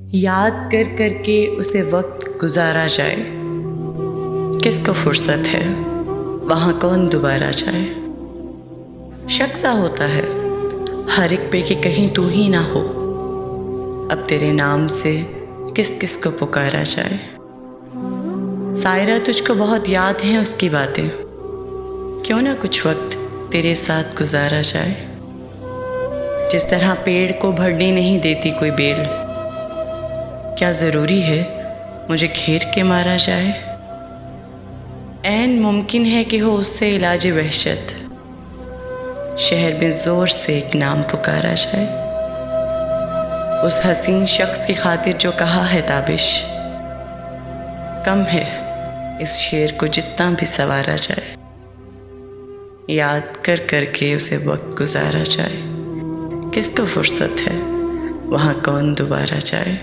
याद कर कर के उसे वक्त गुजारा जाए। किसको फुर्सत है वहाँ कौन दोबारा जाए। शक सा होता है हर एक पे कि कहीं तू ही ना हो। अब तेरे नाम से किस किस को पुकारा जाए। सायरा तुझको बहुत याद हैं उसकी बातें, क्यों ना कुछ वक्त तेरे साथ गुजारा जाए। जिस तरह पेड़ को बढ़ने नहीं देती कोई बेल, क्या ज़रूरी है मुझे घेर के मारा जाए। ऐन मुमकिन है कि हो उससे इलाज वहशत, शहर में ज़ोर से एक नाम पुकारा जाए। उस हसीन शख्स की खातिर जो कहा है ताबिश, कम है इस शेर को जितना भी सवारा जाए। याद कर कर के उसे वक्त गुजारा जाए। किसको फुर्सत है वहाँ कौन दोबारा जाए।